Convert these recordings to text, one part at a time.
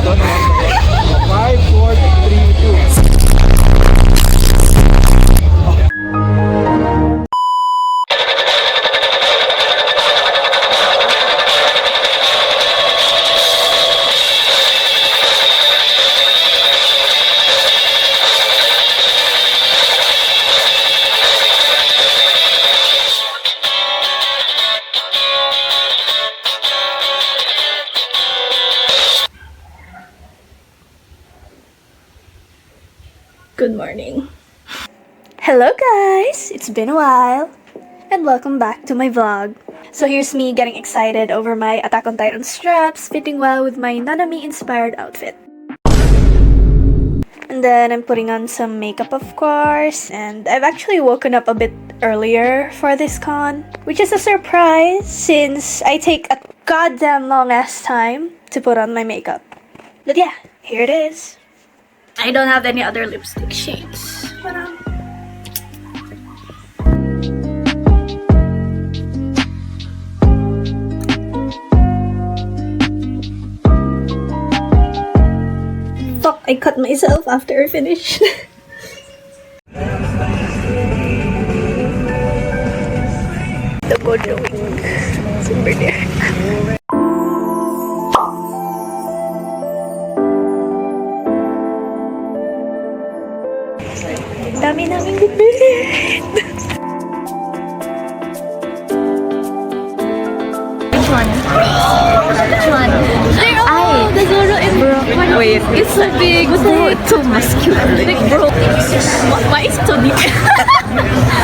doon? 5, 4, 3, 2. Good morning. Hello guys! It's been a while. And welcome back to my vlog. So here's me getting excited over my Attack on Titan straps fitting well with my Nanami inspired outfit. And then I'm putting on some makeup of course, and I've actually woken up a bit earlier for this con, which is a surprise since I take a goddamn long ass time to put on my makeup. But yeah, here it is. I don't have any other lipstick shades. But, fuck, I cut myself after I finished. The Gojo wing. Super dark. Dami naming bibili. Which one? Which one? The Zoro and bro. Wait, it's so big. Bro, it's so muscular. Like, bro, why is it so big?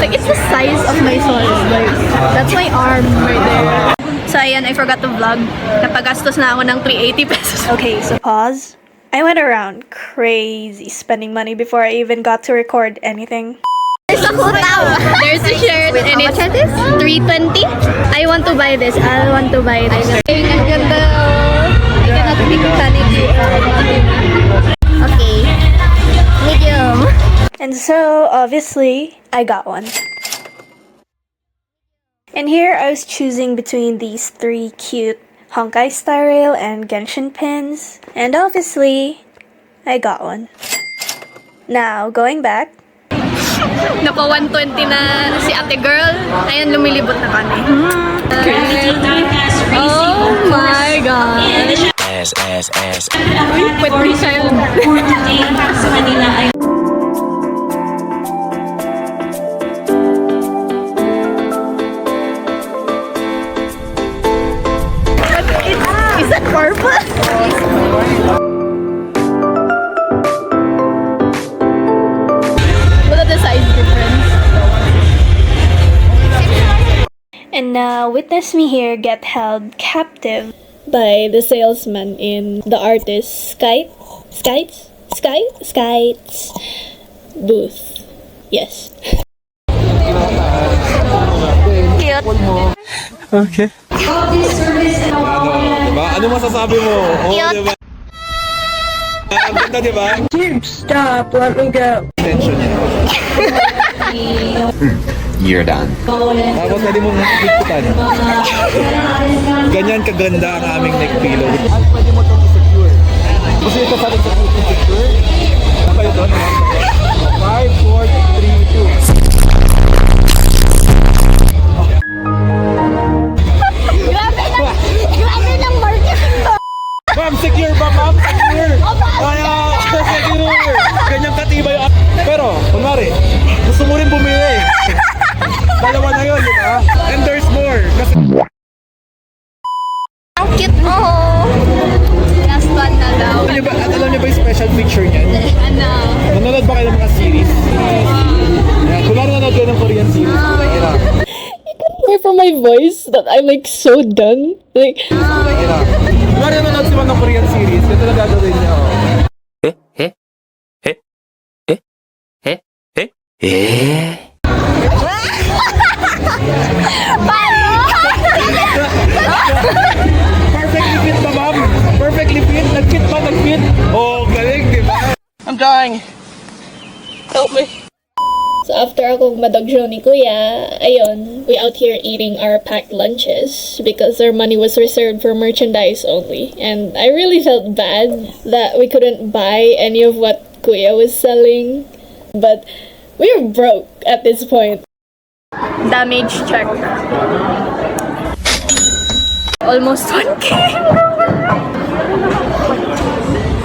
Like, it's the size of my soul. Like, that's my arm right there. So ayan, I forgot to vlog. Napagastos na ako ng 380 pesos. Okay, so pause. I went around crazy spending money before I even got to record anything. There's a hotel. There's a shirt. And it's $320. I want to buy this. I want to buy this. Ang ganda. I cannot pick sanity. Okay. Medium. And so, obviously, I got one. And here I was choosing between these three cute Honkai Star Rail and Genshin pins. And obviously, I got one. Now, going back. Naka 120 na si ate girl. Ayan, lumilibot na kami. Oh my god. Ass. Pwede rin siya yun. Is that purple? Look at the size difference. And now, witness me here get held captive by the salesman in the artist's Skites booth. Yes. Cute. Okay. Diba? Ano masasabi mo? Cute. Diba? Ang ganda, diba? Dude, stop. Let me go. Tension niya. You're done. Tapos pwede mong higpitan. Ganyan kaganda ang aming neck pillow. At pwede mo itong i-secure. Gusto ito sa ating secure? Saan kayo doon? 5, 4, 3, 2. Grabe ng market. Ma'am, secure ba ma'am? Secure! Kaya, secure! Ganyan katibay ang... Pero, kunwari, gusto mo rin bumili. Dalawa na yun, di ba? And there's more. Kasi... Ang cute mo. Last one na daw. Alam niyo ba yung special feature niyan? Ano? Nanonood ba kayo ng mga series? Yan, kunwari nanonood kayo ng Korean series. Mahirap. Hear from my voice that I'm like so done. Like, Mahirap. Kunwari nanonood si ng Korean series, ito na gagawin niya. Perfectly fit ba ma'am? Perfectly fit? Nag-fit ba? Nag-fit? Oh, galing, di ba? I'm dying. Help me. So after akong madog-show ni Kuya, ayun, we out here eating our packed lunches because our money was reserved for merchandise only. And I really felt bad that we couldn't buy any of what Kuya was selling. But we were broke at this point. Damage check. Almost 1K.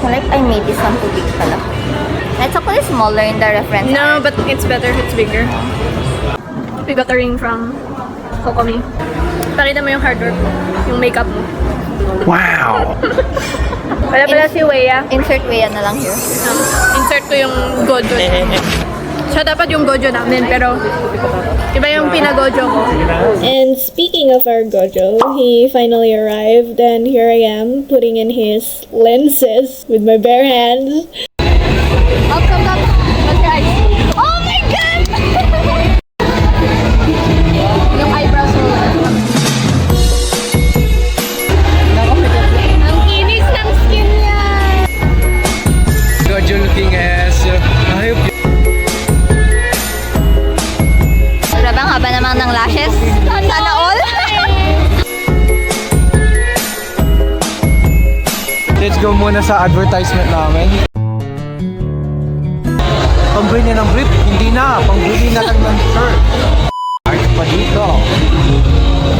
Like, I made this one too big pala. Let's put it smaller in the reference. No, but it's better if it's bigger. We got a ring from Kokomi. Pakita mo yung hard work mo, yung makeup mo. Wow. Wala pala si Weya. Insert Wea na lang here. Insert ko yung gojo niya. Siya dapat yung gojo namin, pero iba yung pinagojo ko. And speaking of our Gojo, he finally arrived and here I am putting in his lenses with my bare hands. What's your eyes? Oh my God! Yung eyebrows mo. Ang kinis ng skin niya! Gojo looking ass. Ayop. Grabe, ang haba naman ng lashes. Sana all. Let's go muna sa advertisement namin. Pambili niya ng brief, hindi na. Pambili na lang ng shirt. Art pa dito.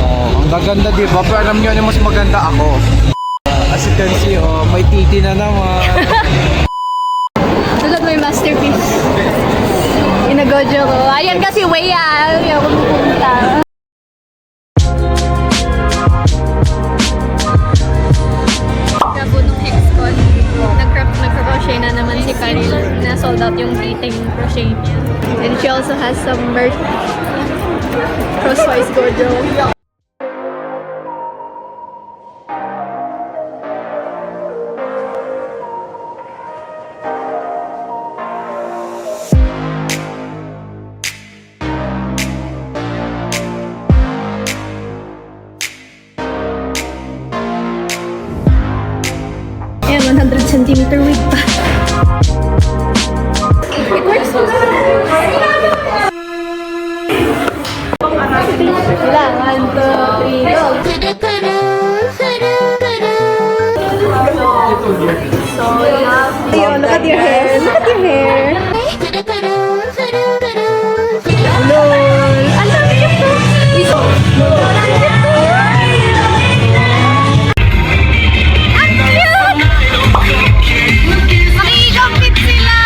Oh, ang gaganda diba? Pero alam niyo na mas maganda ako. As you can see, oh, may titi na naman. Look at my masterpiece. Inagojo ko. Ayan kasi Weya. Ayaw ako pupunta. Grabe nung Hexcon. Nag-crochet na naman si Karil. Na sold out yung fitting crochet niya. And she also has some merch. Crosswise Gojo. Ayan, 100 centimeter wig pa. It works. Wala, 1, 2, 3, go! So, ayun, look at your hair. Look at your hair. Lol! Ang dami niya po! Makikikampit sila!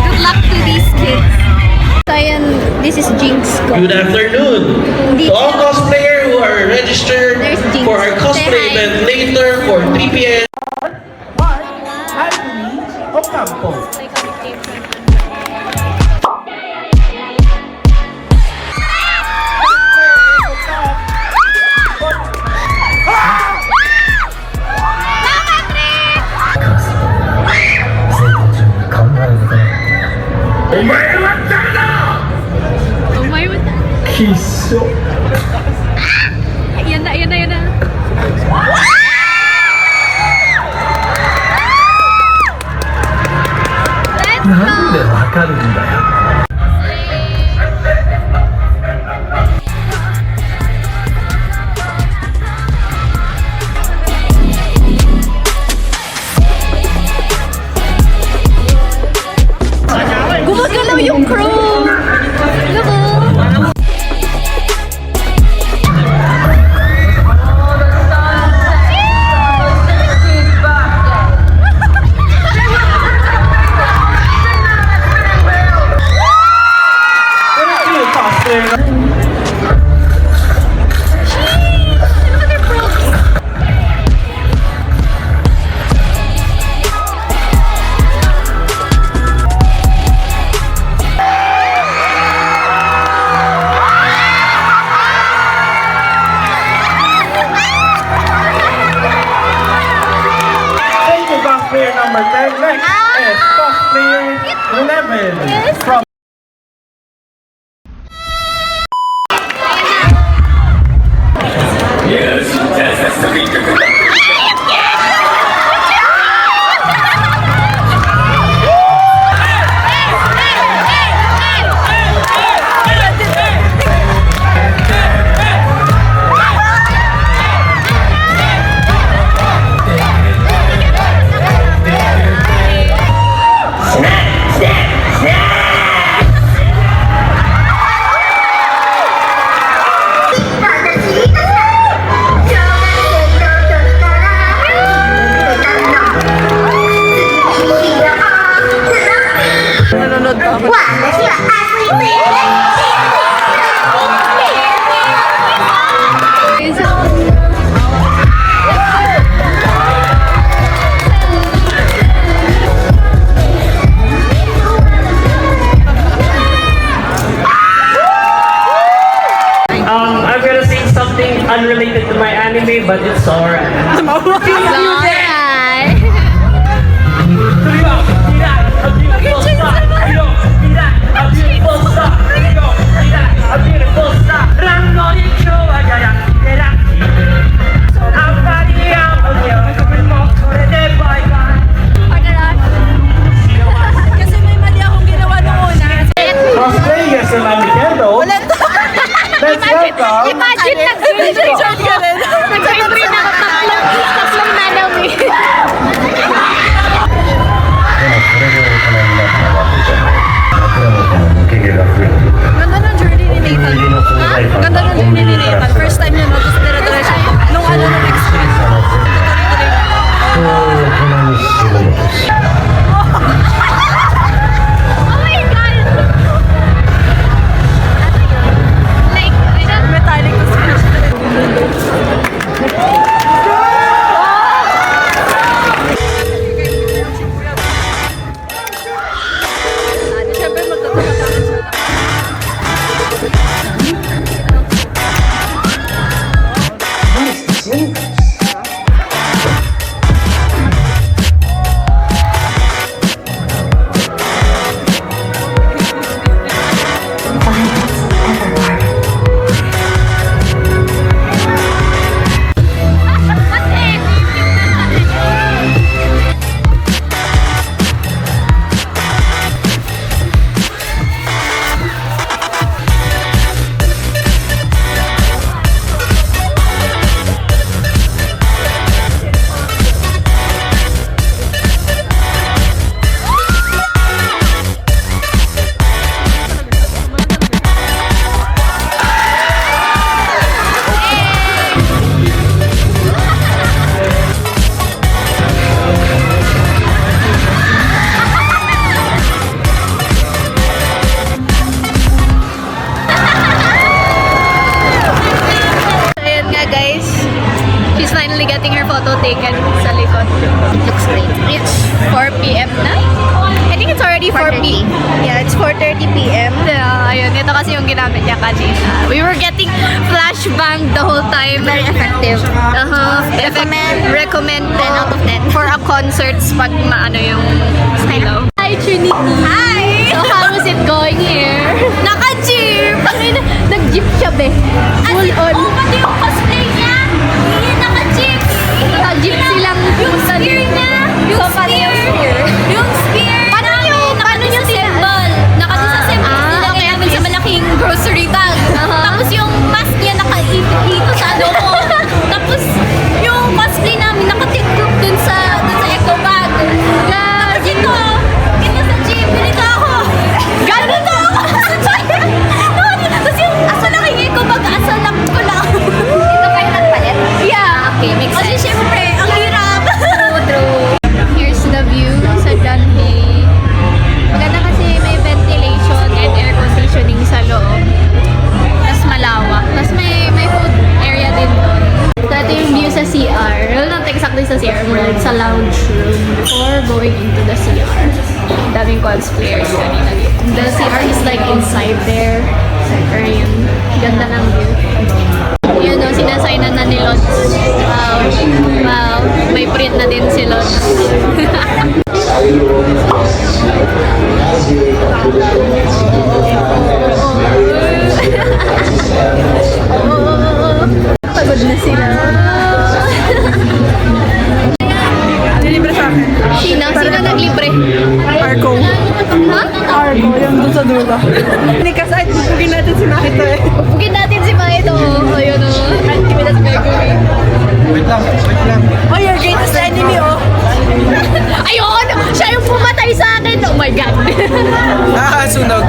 Good luck to these kids. So, ayan, this is Jinx ko. Good afternoon to all cosplayers who are registered There's Jinx. for our cosplay Say hi. event later for 3 p.m. Oh my god. Ayan na, ayan na, ayan na. Gumagalaw yung crew! Hello! anime, but it's alright. Alright. Kasi may mali akong ginawa nung una. Cosplay, yes, and I'm Nintendo. Let's welcome. Imagine nag-screenshot ka rin. Nag-screen ako tatlong nanami. Ganda ng journey ni Nathan. Ganda ng journey ni Nathan. First time niya notice dire-diretso. Nung nung experience. Oh my God! Like, Metallic to speech. Siyempre magtatawa siya. Ayan nga guys. She's finally getting her photo taken sa likod. Looks great. It's 4 p.m. na? I think it's already 4 p.m. Yeah, it's 4:30 p.m. Yeah, ayun. Ito kasi yung ginamit niya kanina. We were getting flashbang the whole time. Very effective. Recommend 10 out of 10 for a concerts pag maano yung style. Hi, Trinity. Hi! So how is it going here? Naka-jeep! Nag-jeep siya, be. Full on. Oh, pati yung cosplay niya. Hindi naka-jeep. Naka-jeep silang yung spear niya. Yung spear. Yung spear. Paano yung symbol? Naka-doon sa symbol. Nilagay namin sa malaking grocery bag. Tapos yung mask niya naka-ito sa ano ko. Tapos yung cosplay namin naka-tiktok dun sa eco bag. Tapos ito sa jeep. Ganito ako. Ganito ako sa jeep. Tapos yung asalaking eco bag, asalak ko lang. Ito kayo nagpalit? Yeah. Okay, makes sense. Kasi syempre, ang hirap. True. Here's the view sa Danhe. Maganda kasi may ventilation and air conditioning sa loob. Tapos malawak. Tapos may food area din doon. So ito yung view sa CR. Well, not exactly sa CR, more like sa lounge room before going into the CR. Daming cosplayers kanina dito. The CR is like inside there. Or yun, ganda ng view. Yun o, sinasaynan na ni Lods. Wow. Wow. May print na din si Lods. Pagod na sila. Nilibre sa akin. Sino naglibre? Arco. Ha? Arco, yung doon sa dulo. Hindi kasi ay pupugin natin si Makito eh. Pupugin natin si Maito. Ayun o. Activitas Gregory. Wait lang. Oh, your greatest enemy oh. Ayun! Siya yung pumatay sa akin! Oh my God! Sunog.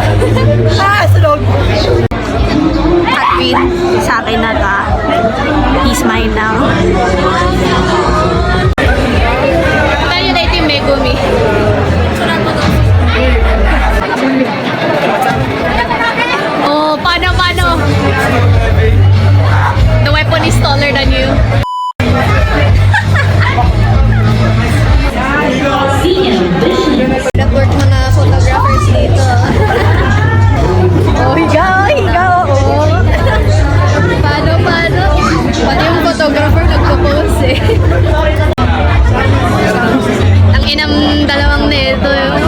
Sunog. Hatwin sa akin na ta. He's mine now. Tayo na ito yung Megumi. Oh, paano? The weapon is taller than you. Network mo na photographers dito. Oh, higa, oh. Paano? Pati yung photographer eh. Ang inam dalawang nito yun.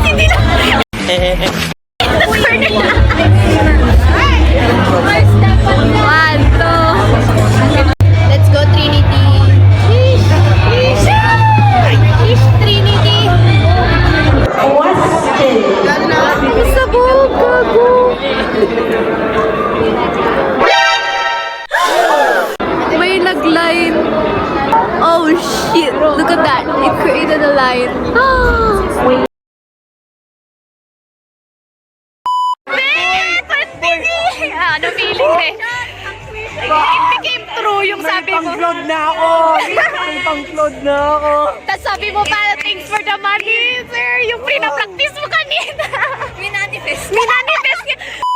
Hindi na. One, two. Let's go, Trinity. Sheesh. Sheesh, Trinity. Sabog, gago. May nag-line. Oh shit. Look at that. It created a line. Ano feeling eh? It became true yung sabi mo. Pang-flood na ako! May pang-flood na ako! Tapos sabi mo pa, thanks for the money, sir. Yung pre-practice mo kanina. Minanifest. Minanifest.